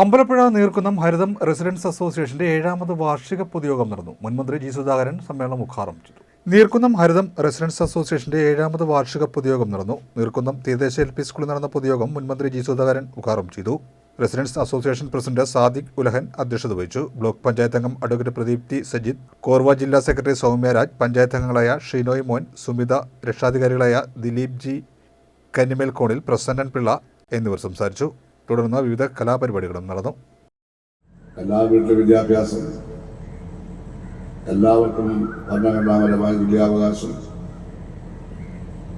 അമ്പലപ്പുഴ നീർക്കുന്നം ഹരിതം residence അസോസിയേഷന്റെ 7ാമത് വാർഷിക പൊതുയോഗം നടന്നു. മുൻമന്ത്രി ജി സുധാകരൻ സമ്മേളനം ഉദ്ഘാടനം ചെയ്തു. നീർക്കുന്നം ഹരിതം റെസിഡൻസ് അസോസിയേഷന്റെ 7ാമത് വാർഷിക പൊതുയോഗം നടന്നു. നീർക്കുന്നം തീരദേശ LP സ്കൂളിൽ നടന്ന പൊതുയോഗം മുൻമന്ത്രി ജി സുധാകരൻ ഉദ്ഘാടനം ചെയ്തു. റെസിഡൻസ് അസോസിയേഷൻ പ്രസിഡന്റ് സാദിഖ് ഉലഹൻ അധ്യക്ഷത വഹിച്ചു. ബ്ലോക്ക് പഞ്ചായത്ത് അംഗം അഡ്വക്കേറ്റ് പ്രദീപ് ടി സജിത്, കോർവ ജില്ലാ സെക്രട്ടറി സൗമ്യരാജ്, പഞ്ചായത്ത് അംഗങ്ങളായ ഷീനോയ് മോൻ, സുമിത, രക്ഷാധികാരികളായ ദിലീപ് ജി കന്നിമേൽക്കോണിൽ, പ്രസന്നൻ പിള്ള എന്നിവർ സംസാരിച്ചു. തുടർന്ന് വിവിധ കലാപരിപാടികളും നടന്നു. എല്ലാ വീട്ടിലെ വിദ്യാഭ്യാസം, എല്ലാവർക്കും ഭരണഘടനാപരമായ വിദ്യാവകാശം,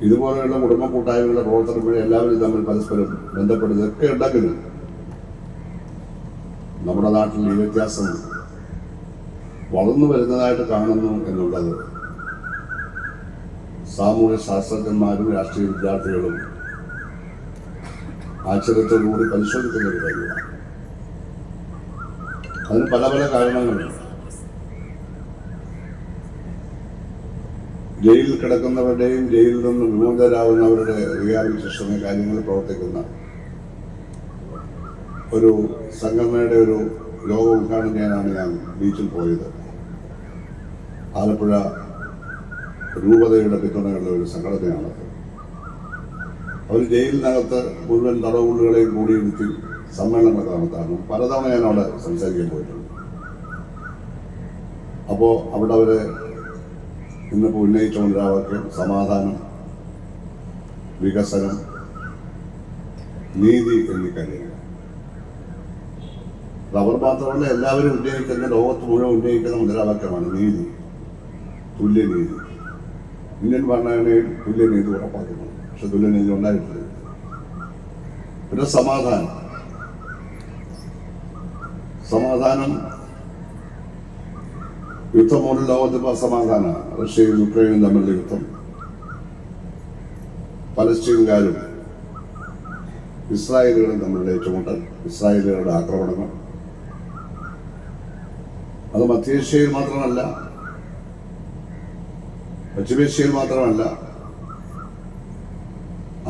ഇതുപോലെയുള്ള കുടുംബ കൂട്ടായ്മകളുടെ പ്രവർത്തനം വഴി എല്ലാവരും തമ്മിൽ പരസ്പരം ബന്ധപ്പെടുന്നതൊക്കെ ഉണ്ടെങ്കിലും നമ്മുടെ നാട്ടിൽ ഈ വ്യത്യാസം വളർന്നു വരുന്നതായിട്ട് കാണുന്നു എന്നുള്ളത് സാമൂഹ്യ ശാസ്ത്രജ്ഞന്മാരും രാഷ്ട്രീയ വിദ്യാർത്ഥികളും ആശ്ചര്യത്തോടുകൂടി പരിശോധിക്കുന്ന ഒരു കാര്യമാണ്. അതിന് പല പല കാരണങ്ങളുണ്ട്. ജയിലിൽ കിടക്കുന്നവരുടെയും ജയിലിൽ നിന്ന് വിമോചിതരാകുന്നവരുടെ റിഹാബിലിറ്റേഷൻ കാര്യങ്ങളിൽ പ്രവർത്തിക്കുന്ന ഒരു സംഘടനയുടെ ഒരു യോഗ ഉദ്ഘാടനം ചെയ്യാനാണ് ഞാൻ ബീച്ചിൽ പോയത്. ആലപ്പുഴ രൂപതയുടെ പിന്തുണയുള്ള ഒരു സംഘടനയാണത്. അവർ ജയിലിനകത്ത് മുഴുവൻ തടവുള്ളുകളെയും കൂടിയിരുത്തി സമ്മേളനങ്ങളൊക്കെ നടത്താറുണ്ട്. പലതവണ ഞാൻ അവിടെ സംസാരിക്കാൻ പോയിട്ടുണ്ട്. അപ്പോൾ അവിടെ അവർ ഇന്നിപ്പോൾ ഉന്നയിച്ച മുദ്രാവാക്യം സമാധാനം, വികസനം, നീതി എന്നീ കാര്യങ്ങൾ. അവർ മാത്രമല്ല, എല്ലാവരും ഉന്നയിക്കുന്ന, ലോകത്ത് മുഴുവൻ ഉന്നയിക്കുന്ന മുദ്രാവാക്യമാണ് നീതി, തുല്യനീതി. ഇന്ത്യൻ ഭരണഘടനയിൽ തുല്യനീതി ഉറപ്പാക്കുന്നു. പക്ഷെ തുല്യനീതി ഉണ്ടായിട്ടില്ല. പിന്നെ സമാധാനം യുദ്ധം മൂലം ലോകത്തിപ്പോൾ അസമാധാനമാണ്. റഷ്യയും യുക്രൈനും തമ്മിലുള്ള യുദ്ധം, പലസ്തീൻകാരും ഇസ്രായേലുകളും തമ്മിലുള്ള ഏറ്റുമുട്ടൽ, ഇസ്രായേലുകളുടെ ആക്രമണങ്ങൾ, അത് മധ്യേഷ്യയിൽ മാത്രമല്ല, പശ്ചിമേഷ്യയിൽ മാത്രമല്ല,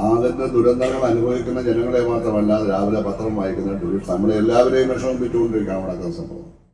അതിന്റെ ദുരന്തങ്ങൾ അനുഭവിക്കുന്ന ജനങ്ങളെ മാത്രമല്ല, രാവിലെ പത്രം വായിക്കുന്ന നമ്മളെ എല്ലാവരെയും വിഷമിപ്പിച്ചുകൊണ്ടിരിക്കുകയാണ് നടക്കുന്ന സംഭവം.